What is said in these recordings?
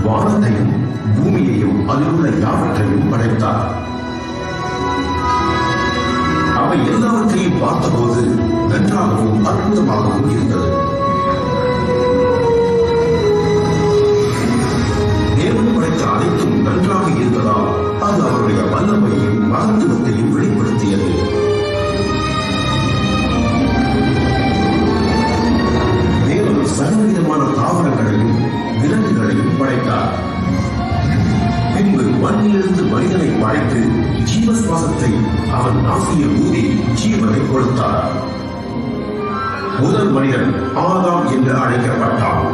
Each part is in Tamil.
வானத்தையும் பூமியையும் அதிலுள்ள யாவற்றையும் படைத்தார். அவை எல்லாவற்றையும் பார்த்தபோது நன்றாகவும் அற்புதமாகவும் இருந்தது. தேவன் படைத்த அனைத்தும் நன்றாக இருந்ததால் அது அவருடைய வல்லமையையும் மகத்துவத்தையும் வெளிப்படுத்தியது. தேவன் சகலவிதமான தாவரங்களையும் விலங்குகளையும் படைத்தார். பின்பு மண்ணிலிருந்து மனிதனை படைத்து ஜீவ சுவாசத்தை அவன் நாசியில் ஊதி ஜீவனை கொடுத்தார். முதல் மனிதன் ஆதாம் என்று அழைக்கப்பட்டான்.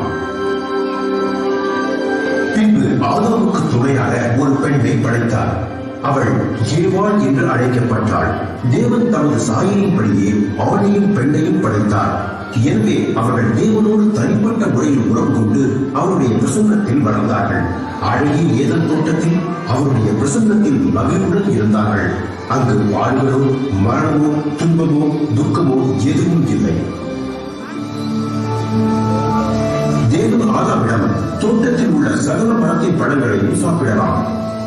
பின்பு ஆதாமுக்கு துணையாக ஒரு பெண்ணை படைத்தார். அவள் ஏவாள் என்று அழைக்கப்பட்டாள். தேவன் தமது சாயலின்படியே ஆணையும் பெண்ணையும் படைத்தார். எனவே அவர்கள் தேவனோடு தனிப்பட்ட முறையில் உறவு கொண்டு அவருடைய பிரசன்னத்தில் வளர்ந்தார்கள். அழகிய ஏதன் தோட்டத்தில் அவருடைய பிரசன்னத்தில் மகிழ்வுடன் இருந்தார்கள். அங்கு வாழ்வோ மரணமோ துன்பமோ துக்கமோ எதுவும் இல்லை. தேவன் ஆதாமிடம் தோட்டத்தில் உள்ள சகல மரத்தின் பழங்களையும் சாப்பிடலாம்,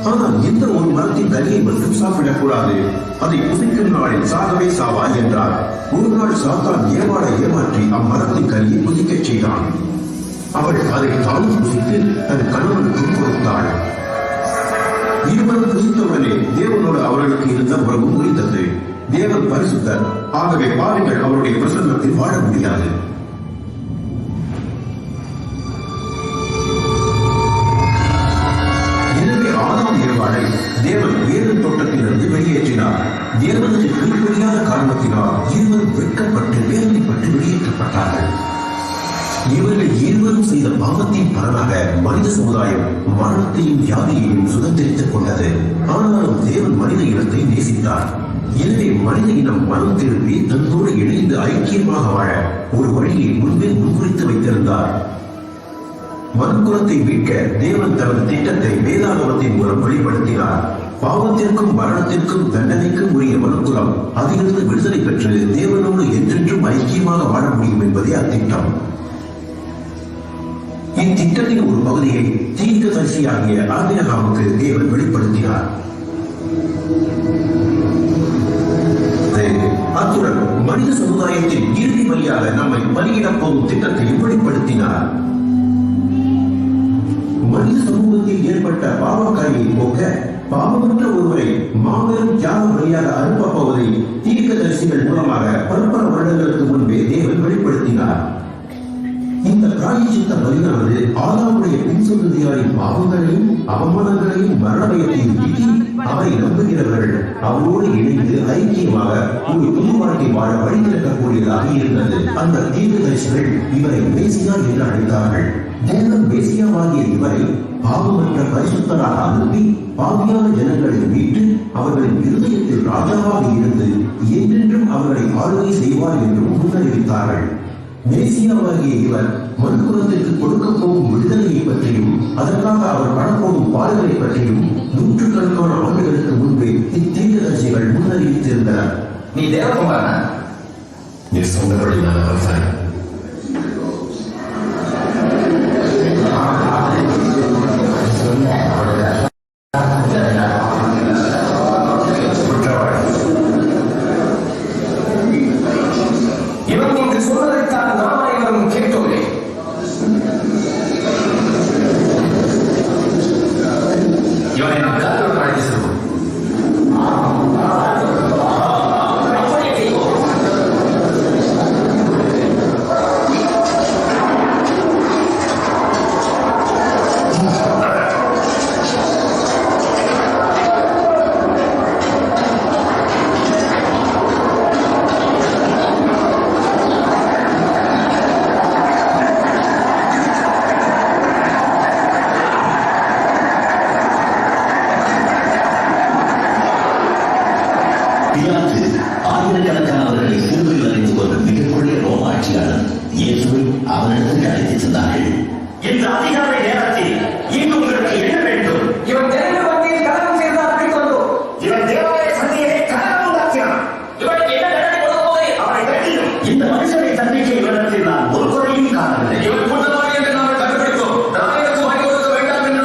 ஆனால் எந்த ஒரு மரத்தின் கனியை மட்டும் சாப்பிடக்கூடாது, அதை புசிக்கும் நாளில் சாகவே சாவாய் என்றார். ஒரு நாள் சாத்தான் ஏவாளை ஏமாற்றி அம்மரத்தின் கனியை புசிக்கச் செய்தான். அவள் அதை தானும் புசித்து தன் கணவனுக்கும் கொடுத்தாள். இருவரும் புசித்தவுடனே தேவனோடு அவர்களுக்கு இருந்த உறவு முடிந்தது. தேவன் பரிசுத்தர், ஆகவே பாவிகள் அவருடைய பிரசன்னத்தில் வாழ முடியாது. தேவன் ஏதன் தோட்டத்திலிருந்து வெளியேற்றினார். தேவனுக்கு கீழ்ப்படியாத காரணத்தினால் இருவரும் வெட்கப்பட்டு வேதனைப்பட்டு வெளியேற்றப்பட்டார்கள். இவர்கள் இருவரும் செய்த பாவத்தின் பலனாக மனித சமுதாயம் மரணத்தையும் வியாதியையும் சுதந்திரித்துக் கொண்டது. ஆனாலும் தேவன் மனித இனத்தை நேசித்தார். எனவே மனித இனம் மனம் திரும்பி தன்னோடு இணைந்து ஐக்கியமாக வாழ ஒரு வழியை முன்பே முன்குறித்து வைத்திருந்தார். மனுக்குலத்தை மீட்க தேவன் தனது திட்டத்தை வேதாகமத்தின் மூலம் வெளிப்படுத்தினார். பாவத்திற்கும் மரணத்திற்கும் தண்டனைக்கும் உரிய மனுக்குலம் அதிலிருந்து விடுதலை பெற்று தேவனோடு என்றென்றும் ஐக்கியமாக வாழ முடியும் என்பதே அத்திட்டம். இத்திட்டத்தின் ஒரு பகுதியை தீர்க்கதரிசியாகிய ஆபிரகாமுக்கு தேவன் வெளிப்படுத்தினார். அத்துடன் மனித சமுதாயத்தின் இறுதி வழியாக நம்மை பலியிடப் போகும் திட்டத்தையும் வெளிப்படுத்தினார். மனித சமூகத்தில் ஏற்பட்ட பாவக்காரியை போக்க பாவமற்ற ஒருவரை மாபெரும் தியாக வழியாக அனுப்பப் போவதை தீர்க்கதரிசிகள் மூலமாக பல வருடங்களுக்கு முன்பே தேவன் வெளிப்படுத்தினார். இந்த பிராயச்சித்த பலியானது ஆதாமுடைய பின் சந்ததியாரின் பாவங்களையும் அவமானங்களையும் மரணபயத்தையும் நீக்கி அவரை நம்புகிறவர்கள் அவரோடு இணைந்து ஐக்கியமாக ஒரு புது வாழ்க்கை வாழ வழிதிறக்கக்கூடியதாக இருந்தது. அந்த தீர்க்கதரிசிகள் இவரை மேசியா என்று அழைத்தார்கள். தேவன் மேசியாவாகிய இவரை பாவமற்ற பரிசுத்தராக அனுப்பி பாவியான ஜனங்களை மீட்டு அவர்களின் இருதயத்தில் ராஜாவாக இருந்து என்றென்றும் அவர்களை ஆளுகை செய்வார் என்றும் முன்னறிவித்தார்கள். மேசியாவாகிய இவர் மனுக்குலத்திற்கு கொடுக்க போகும் விடுதலையை பற்றியும் அதற்காக அவர் படப்போகும் பாடுகளை பற்றியும் நூற்றுக்கணக்கான ஆண்டுகளுக்கு முன்பே இத்தீர்க்கதரிசிகள் முன்னறிவித்திருந்தனர். நீ தேவகுமாரனா? நீ சொன்னபடி நான் அவசானம். ஆயிரக்கணக்கானவர்களை சிறுவையில் அறிந்து கொண்ட மிகப்பெரிய ரோம ஆட்சியாளர் இயேசுவை அவரிடத்தில் அழைத்து சென்றார்கள். இந்த அதிகாலை நேரத்தில் இன்னும் உங்களுக்கு என்ன வேண்டும்? இவன் தேவனுடைய மத்தியில் கலகம் செய்தார் அப்படி கொண்டோம். இவன் தேவாலய சந்தையை கலகம் உண்டாக்கினான். இவனுக்கு என்ன தண்டனை கொடுப்பதை அவனை கட்டியும். இந்த மனுஷனை தண்டிக்க இவரிடத்தில் நான் ஒரு குறையும் காணவில்லை. இவன் குற்றவாளி என்று நாம் கண்டுபிடித்தோம். ராயனுக்கு வாங்கி கொடுக்க வேண்டாம் என்று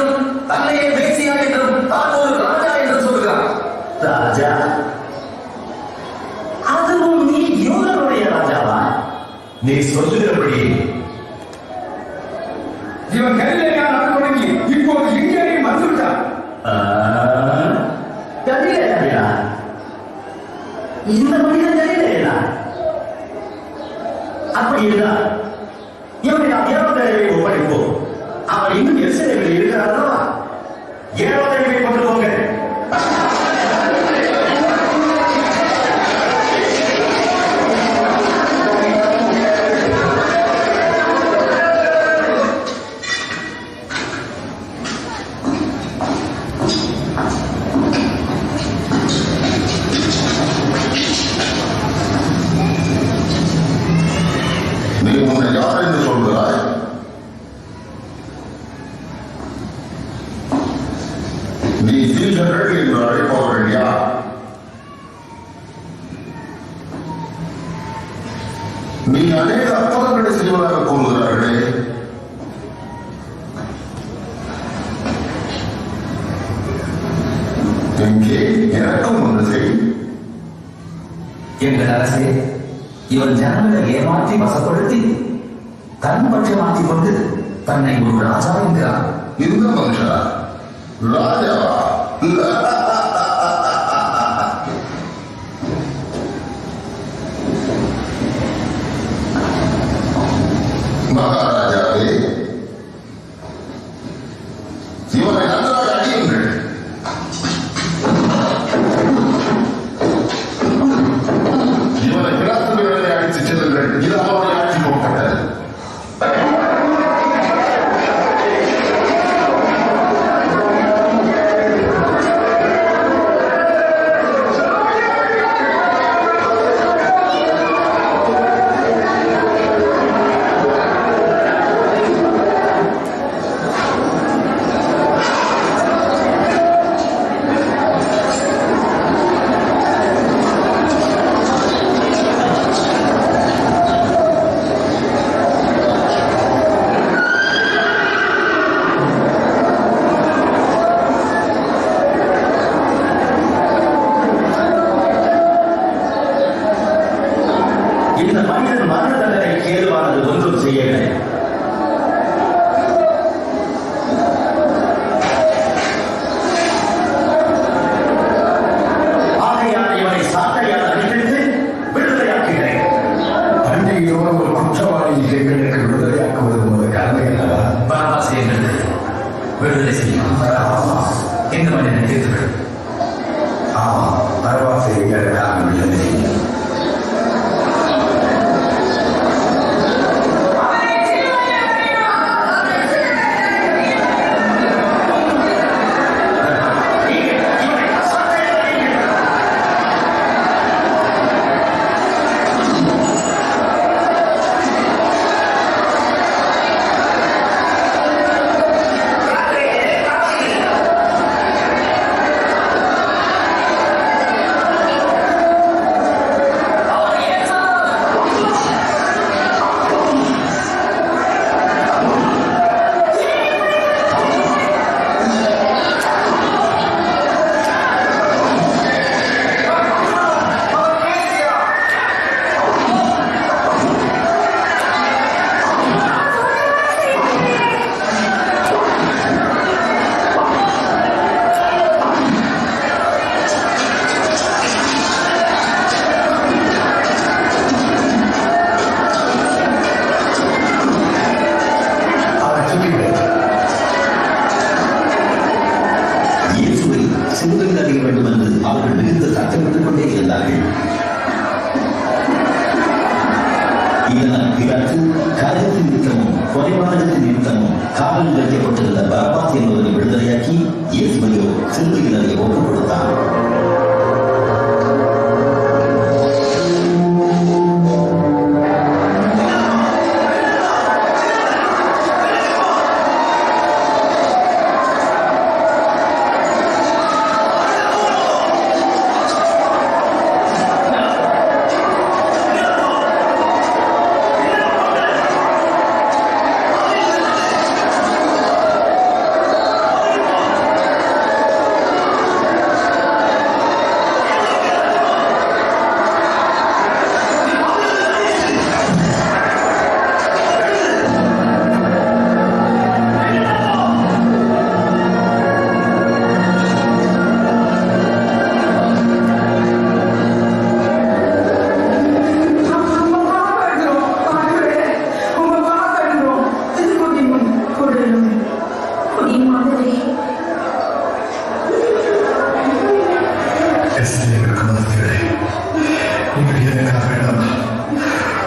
நீ சொல்லுகிறபடி இவன் கலிலேயால் அது தொடங்கி இப்போது இங்கேயும் வந்துவிட்டான். கலிலேயா? இந்த மனிதன் கலிலேயா? அப்படி இருந்தால் இவனை நாம் ஏரோதேவை ஒப்படைப்போம். அவர் இன்னும் எருசலேமில் இருக்கிறார் அல்லவா? ஏரோதேவை கொண்டு போங்க. நீ உன்னை யார் என்று சொல்கிறாய்? நீ சீஷர்கள் என்று அழைப்பவர்கள் யார்? நீ அநேக அற்புதங்களை செய்வதாக கூறுகிறார்களே, எங்கே எனக்கும் ஒன்று செய். எங்கள் அரசே, இவன் ஜனங்களை ஏமாற்றி வசப்படுத்தி தன் பட்சமாற்றிக் கொண்டு தன்னை ஒரு ராஜா என்கிறார். இந்த மனுஷா ராஜாவா? மகாராஜாவே, இவனை நன்றாக அடியுங்கள். இவனை பிளாத்து வீரரை அடித்துச் செல்லுங்கள். இது அவருடைய ஆட்சி போட்டது. இந்த மனிதன் மரண தண்டனை ஏதுவானது ஒன்றும் செய்யவில்லை. ஆகையால் இவனை சாட்டையால் அடித்து விடுதலையாக்குகிறேன். பண்டிகையோடு ஒரு குற்றவாளி எங்களுக்கு விடுதலையாக்குவது முதல் கடமை அல்லவா? பரபாசை எங்களுக்கு விடுதலை செய்யும். இந்த மனிதனை தீர்த்துவிடும். ஆமாம், பரவாசை எங்களுக்காக விடுதலை செய்யும். சிலுவையில் அறிய வேண்டும் என்று அவர்கள் மிகுந்த சத்தமிட்டுக் கொண்டே இருந்தார்கள். இதனால் பிலாத்து காரியத்தின் நிமித்தமும் கொலைபாதகத்தின் நிமித்தமும் காவலில் வைக்கப்பட்டிருந்த பரபாஸ் என்பவரை விடுதலையாக்கி இயேசுவையோ சிலுவையில் அறிய ஒப்புக் கொடுத்தார்.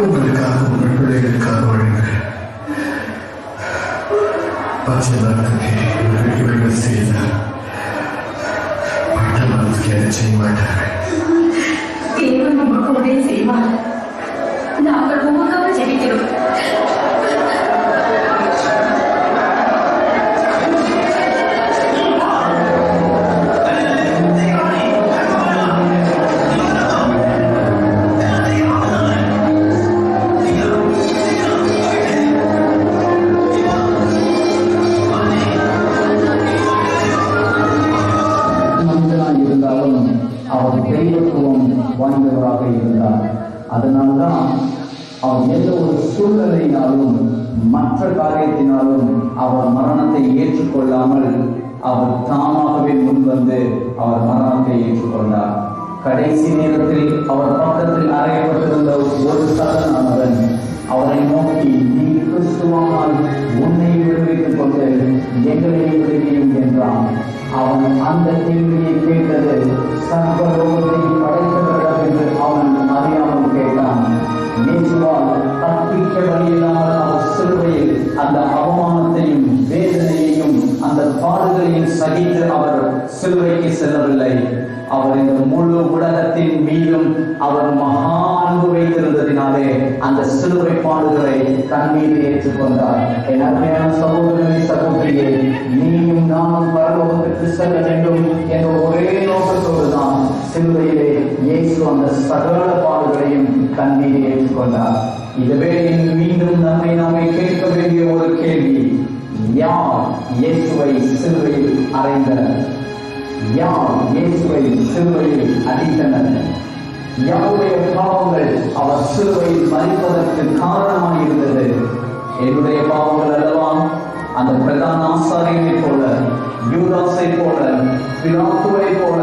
உங்களுக்காக உங்கள் பிள்ளைகளுக்காக வழிகள் இவர்கள் செய்தார் மற்ற மனதுக்கு எதை செய்ய மாட்டார்கள். தேவன் உமக்கு உதவி செய்வார். நாங்கள் உமக்காக ஜெபிக்கிறோம். இருந்தாலும் அவர் தெய்வத்துவம் வாய்ந்தவராக இருந்தார். அதனால்தான் அவர் எந்த ஒரு சூழ்நிலையினாலும் மற்ற காரியத்தினாலும் அவர் மரணத்தை ஏற்றுக்கொள்ளாமல் அவர் தாமாகவே முன்வந்து அவர் மரணத்தை ஏற்றுக்கொண்டார். கடைசி நேரத்தில் அவர் பக்கத்தில் அறையப்பட்டிருந்த ஒரு சகனானவன் அவரை நோக்கி, நீ கிறிஸ்துவானால் உன்னை விடுவித்துக் கொண்டு எங்களையும் விடுவியும் என்றான். அவன் அந்த கேள்வியை கேட்டது சர்வலோகத்தை படைத்தவர்கள் என்று அவன் அறியாமல் கேட்டான். இயேசுவால் தப்பிக்க வழியில்லாமல் அவர் சிலுவையில் அந்த அவமானத்தையும் வேதனையையும் அந்த பாடுகளையும் சகித்து அவர் சிலுவைக்கு செல்லவில்லை. அவர் இந்த முழு உலகத்தின் மீதும் அவர் மகா அன்பு வைத்திருந்ததினாலே அந்த சிலுவை பாடுகளை தன் மீது ஏற்றுக்கொண்டார். என் அருமையான சகோதரனை சகோதரியே, நீயும் நானும் பரலோகத்திற்கு செல்ல வேண்டும் என்ற ஒரே நோக்கத்தோடு தான் சிலுவையிலே இயேசு அந்த சகல பாடுகளையும் தன் மீது ஏற்றுக்கொண்டார். இதுவே மீண்டும் நம்மை கேட்க வேண்டிய ஒரு கேள்வி, யார் இயேசுவை சிலுவையில் அறைந்தனர்? யார் இயேசுவை சிலுவையில் அடித்தனர்? யாருடைய பாவங்கள் அவர் சிலுவையில் மரிப்பதற்கு காரணமாக இருந்தது? என்னுடைய பாவங்கள் அல்லவா? அந்த பிரதான ஆசாரியனை போல, யூதாசை போல, பிலாத்துவை போல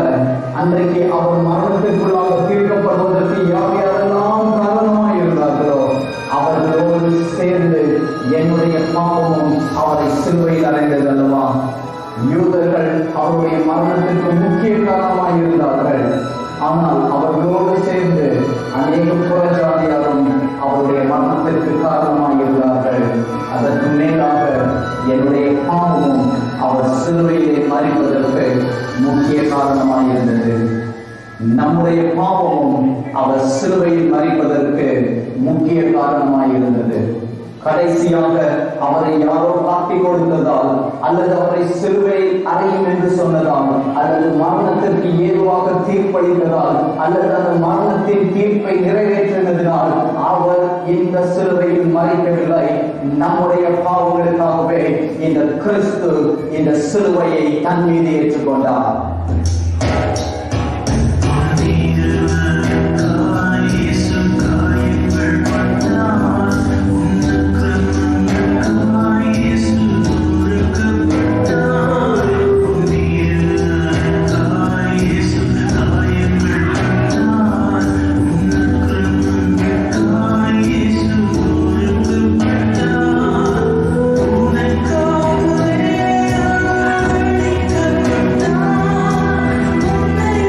அன்றைக்கு அவர் மரணத்திற்குள்ளாக தீர்க்கப்படுவதற்கு யார் யாரெல்லாம் காரணமாக இருந்தார்களோ அவர்களோடு சேர்ந்து என்னுடைய பாவமும் அவரை சிலுவையில் அடைந்தது அல்லவா? யூதர்கள் அவருடைய மரணத்திற்கு முக்கிய காரணமாக இருந்தார்கள். ஆனால் அவர்களோடு சேர்ந்து அநேக புறஜாதியாரும் அவருடைய மரணத்திற்கு காரணமாக இருந்தார்கள். அதற்கு மேலாக என்னுடைய பாவமும் அவர் சிலுவையிலே மரிப்பதற்கு முக்கிய காரணமாக இருந்தது. நம்முடைய பாவமும் அவர் சிலுவையில் மரிப்பதற்கு முக்கிய காரணமாக இருந்தது. கடைசியாக அவரை யாரோ காட்டி கொடுத்ததால், அல்லது அவரை சிலுவையில் அறையும் என்று சொன்னதால், அல்லது மரணத்திற்கு ஏதுவாக தீர்ப்பளித்ததால், அல்லது அந்த மரணத்தின் தீர்ப்பை நிறைவேற்றினதினால் அவர் இந்த சிலுவையில் மறிக்கவில்லை. நம்முடைய பாவங்களுக்காகவே இந்த கிறிஸ்து இந்த சிலுவையை தன் மீது ஏற்றுக்கொண்டார். உன்னை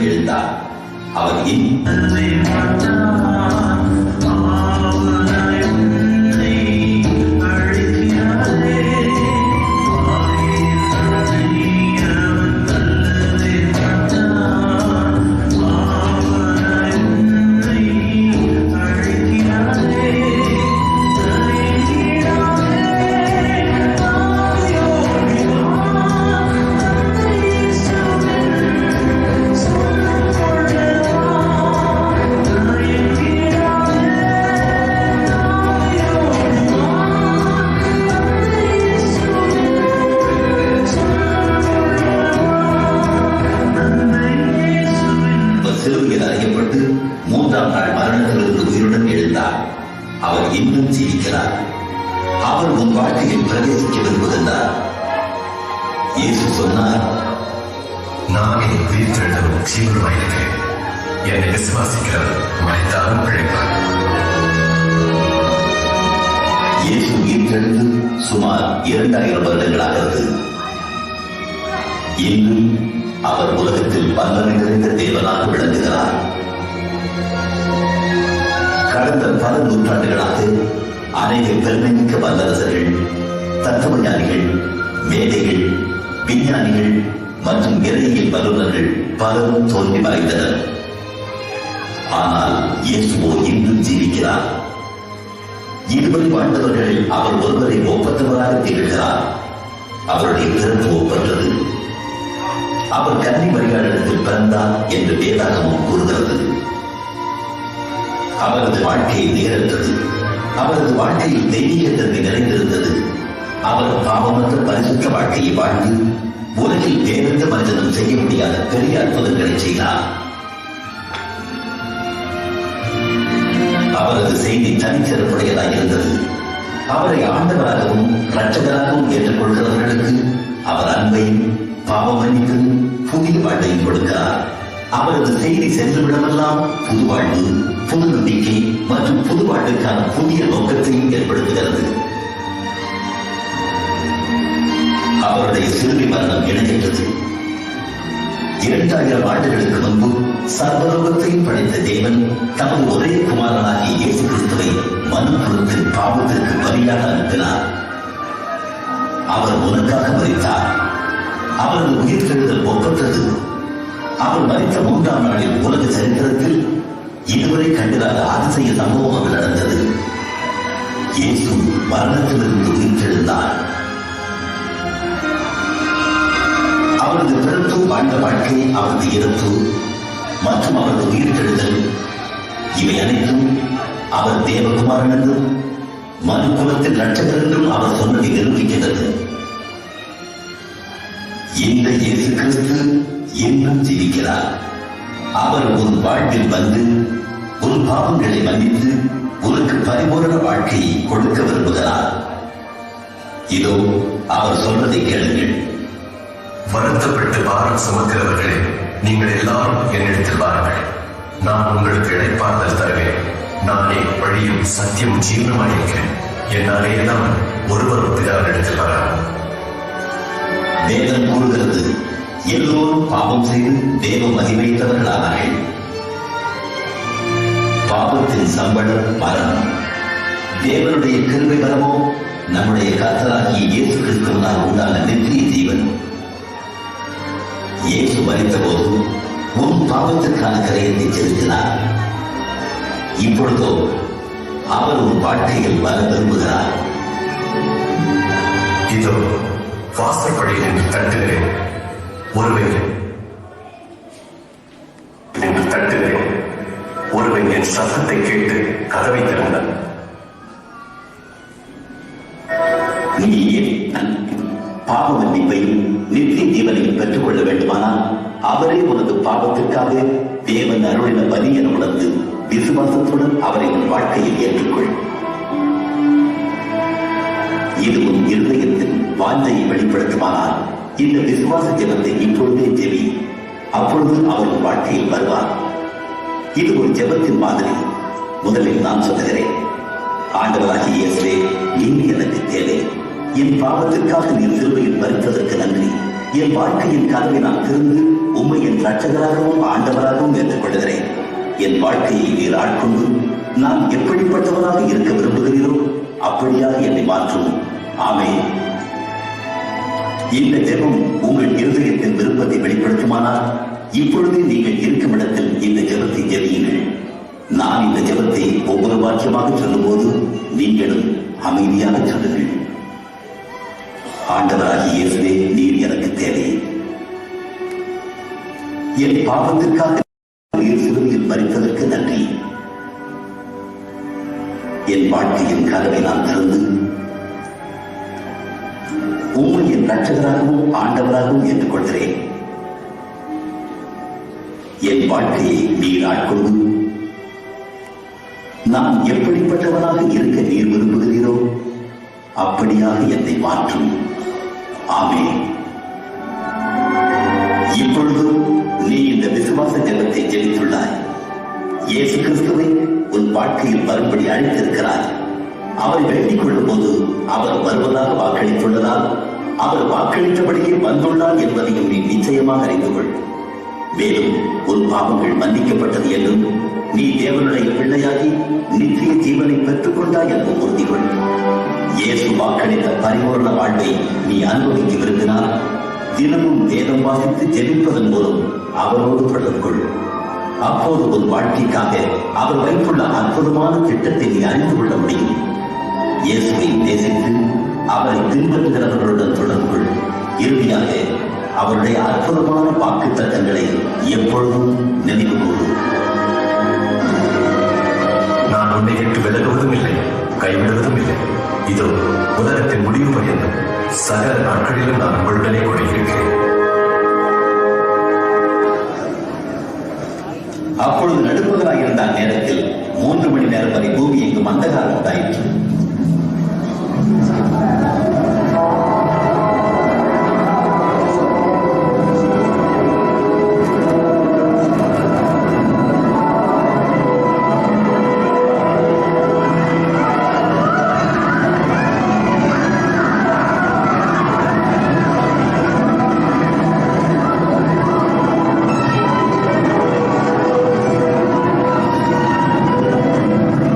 உயிருடன் எழுந்தார். அவர் சிலுவையில் அறையப்பட்டு 3ஆம் நாள் மரணத்திலிருந்து உயிருடன் எழுந்தார். அவர் இன்னும் ஜீவிக்கிறார். அவர் உன் வாழ்க்கையில் பிரவேசிக்க விரும்புகின்றார். இயேசு சொன்னார், நானே உயிர்த்தெழுதலும் ஜீவனுமாயிருக்கிறேன். என்னை விசுவாசிக்கிறவர் மரித்தாலும் பிழைப்பார். இயேசு உயிர்த்தெழுந்து சுமார் 2000 வருடங்களாகிறது. இன்னும் அவர் உலகத்தில் வல்லமை நிறைந்த தேவனாக விளங்குகிறார். கடந்த பல நூற்றாண்டுகளாக அநேக பெருமைமிக்க வல்லரசர்கள், தத்துவஞானிகள், மேதைகள், விஞ்ஞானிகள் மற்றும் இறையியல் வல்லுநர்கள் பலரும் தோன்றி மறைந்தனர். ஆனால் இயேசுவோ இன்னும் ஜீவிக்கிறார். இதுவரை வாழ்ந்தவர்களில் அவர் ஒருவரை ஒப்பற்றவராக திகழ்கிறார். அவருடைய பிறப்பு ஒப்பற்றது. அவர் கன்னி மரியாளிடத்தில் பிறந்தார் என்று வேதாகமம் கூறுகிறது. அவரது வாழ்க்கையை நேரத்தது. அவரது வாழ்க்கையில் தெய்வீக தன்மை நிறைந்திருந்தது. அவர் பாவமற்ற பரிசுத்த வாழ்க்கையை வாழ்ந்து உலகில் வேறெந்த மனிதனும் செய்ய முடியாத பெரிய அற்புதங்களை செய்தார். அவரது செய்தி தனிச்சிறப்புடையதாக இருந்தது. அவரை ஆண்டவராகவும் இரட்சகராகவும் ஏற்றுக்கொள்கிறவர்களுக்கு அவர் அன்பையும் பாவ மன்னிப்பையும் புதிய வாழ்வையும் கொடுக்கிறார். அவரது செய்தி சென்றுவிடமெல்லாம் புது வாழ்வு, புது நம்பிக்கை மற்றும் புது வாழ்வுக்கான புதிய நோக்கத்தையும் ஏற்படுத்துகிறது. அவருடைய சிலுவை மரணம் இணைகின்றது. 2000 ஆண்டுகளுக்கு முன்பு சர்வலோகத்தையும் படைத்த தேவன் தமது ஒரே குமாரனாகிய இயேசு கிறிஸ்துவை மனுக்குலத்து பாவத்திற்கு பலியாக அனுப்பினார். அவர் உனக்காக மரித்தார். அவரது உயிர்த்தெழுதல் ஒப்பற்றது. அவர் மரித்த 3ஆம் நாளில் உலக சரித்திரத்தில் இதுவரை கண்டிராத அதிசய சம்பவம் அது நடந்தது. இயேசு மரணத்திலிருந்து உயிர்த்தெழுந்தார். அவரது பிறப்பு, வாழ்ந்த வாழ்க்கை, அவரது இறப்பு மற்றும் அவரது உயிர்த்தெழுதல் இவை அனைத்தும் அவர் தேவகுமாரன் என்றும் மனு குலத்தின் இரட்சகர் என்றும் அவர் சொன்னதை நிரூபிக்கிறது. இந்த இயேசு கிறிஸ்து இன்னும் ஜீவிக்கிறார். அவர் உன் வாழ்வில் வந்து உன் பாவங்களை மன்னித்து உனக்கு பரிபூரண வாழ்க்கையை கொடுக்க விரும்புகிறார். இதோ அவர் சொல்வதை கேளுங்கள். வருத்தப்பட்டு பாரம் சுமக்கிறவர்களே, நீங்கள் எல்லாரும் என்னிடத்தில் வாருங்கள், நான் உங்களுக்கு இளைப்பாறுதல் தருவேன். நானே வழியும் சத்தியம் ஜீவனுமாயிருக்கிறேன். என்னாலே தான் ஒருவரும் பிதாவினிடத்தில் வரார். வேதம் கூறுகிறது, எல்லோரும் பாவம் செய்து தேவ மகிமைத்தவர்களானார்கள். பாவத்தின் சம்பளம் மரணம். தேவனுடைய கிருபை வரமோ நம்முடைய கர்த்தராகிய இயேசு கிறிஸ்துவினால் உண்டான நித்திய ஜீவன். இயேசு மரித்த போது உன் பாவத்திற்கான கரையத்தை செலுத்தினார். இப்பொழுதோ அவர் உன் வாழ்க்கையில் வர விரும்புகிறார். இதோ வாசற்படியில் என்று தட்டுகிறேன். ஒருவன் என்று தட்டுகிறேன். ஒருவன் என் சத்தத்தை கேட்டு கதவை திறந்தான். நீ பாவ மன்னிப்பையும் நித்திய ஜீவனையும் பெற்றுக் கொள்ள வேண்டுமானால் அவரே உனது பாவத்திற்காக தேவன் அருளின பலி என உணர்ந்து விசுவாசத்துடன் அவரை உன் வாழ்க்கையில் ஏற்றுக்கொள். இது உன் இருதயத்தின் வாஞ்சையை வெளிப்படுத்துமானால் இந்த விசுவாச ஜெபத்தை இப்பொழுதே ஜெபி. அப்பொழுது அவர் உன் வாழ்க்கையில் வருவார். இது ஒரு ஜெபத்தின் மாதிரி. முதலில் நான் சொல்லுகிறேன். ஆண்டவராகிய இயேசுவே, நீர் எனக்கு தேவை. என் பாவத்திற்காக நீர் சிலுவையில் மரித்ததற்கு நன்றி. என் வாழ்க்கையின் கதவை நான் திறந்து உம்மை என் இரட்சகராகவும் ஆண்டவராகவும் ஏற்றுக்கொள்கிறேன். என் வாழ்க்கையை நீர் ஆட்கொண்டு நான் எப்படிப்பட்டவராக இருக்க விரும்புகிறீரோ அப்படியாக என்னை மாற்றும். ஆமென். இந்த ஜெபம் உங்கள் இருதயத்தின் விருப்பத்தை வெளிப்படுத்துமானால் இப்பொழுது நீங்கள் இருக்கும் இடத்தில் இந்த ஜெபத்தை ஜெபியுங்கள். நான் இந்த ஜெபத்தை ஒவ்வொரு வாக்கியமாக சொல்லும்போது நீங்களும் அமைதியாக சொல்லுங்கள். ஆண்டவராகிய இயேசுவே, நீர் எனக்கு தேவை. என் பாவத்திற்காக நீர் சிலுவையில் மரித்ததற்கு நன்றி. என் வாழ்க்கையின் கதவை நான் திறந்து உம்மை என் இரட்சகராகவும் ஆண்டவராகவும் ஏற்றுக்கொள்கிறேன். என் வாழ்க்கையை நீர் ஆட்கொண்டு நான் எப்படிப்பட்டவனாக இருக்க நீர் விரும்புகிறீரோ அப்படியாக என்னை மாற்றும். ஆமென். இப்பொழுதும் நீ இந்த விசுவாச ஜெபத்தை ஜெபித்துள்ளாய். இயேசு கிறிஸ்துவை உன் வாழ்க்கையில் வரும்படி அழைத்திருக்கிறாய். அவரை வேண்டிக் கொள்ளும் போது அவர் வருவதாக வாக்களித்துள்ளதால் அவர் வாக்களித்தபடியே வந்துள்ளார் என்பதையும் நீ நிச்சயமாக அறிந்து கொள். மேலும் உன் பாவங்கள் மன்னிக்கப்பட்டது என்றும் நீ தேவனுடைய பிள்ளையாகி நித்திய ஜீவனை பெற்றுக் கொண்டாய் என்றும் உறுதி கொள். இயேசு வாக்களித்த பரிபூர்ண வாழ்வை நீ அனுபவிக்க விரும்பினால் தினமும் வேதம் வாசித்து ஜெபிப்பதன் மூலம் அவரோடு தொடர்பு கொள். அப்போது உன் வாழ்க்கைக்காக அவர் வைத்துள்ள அற்புதமான திட்டத்தை நீ அறிந்து கொள்ள முடியும். இயேசுவை நேசித்து அவரை பின்பற்றுகிறவர்களுடன் தொடர்பு கொள். இறுதியாக அவருடைய அற்புதமான வாக்கு தத்தங்களை எப்பொழுதும் நினைவு கூறு. நான் உன்னை விட்டு விலகுவதும் இல்லை, கைவிடுவதும் இல்லை. இதோ உலகத்தின் முடிவு பரியந்தம் சகல நாட்களிலும் நான் உங்களுடனே கூட இருக்கிறேன். அப்பொழுது நடுப்பகலாயிருந்த நேரத்தில் 3 மணி நேரம் வரை பூமி எங்கும் அந்தகாரம் உண்டாயிற்று.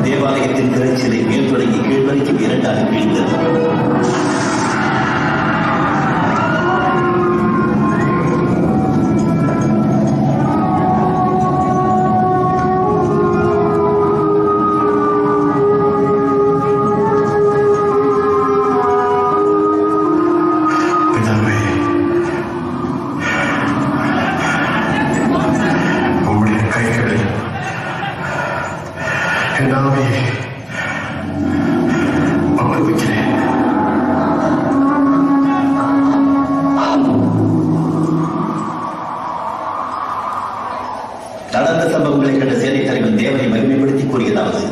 தேவாலயத்தின் திரைச்சிலை மேல் தொடங்கி கீழ் வரைக்கும் 2ஆக பிரிந்தது. பிதாவே, உம்முடைய கைகளில் என் ஆவியை ஒப்புவிக்கிறேன். நடந்த சம்பவங்களை கண்ட சேனை தலைவன் தேவனை மகிமைப்படுத்தி கூறியதாவது: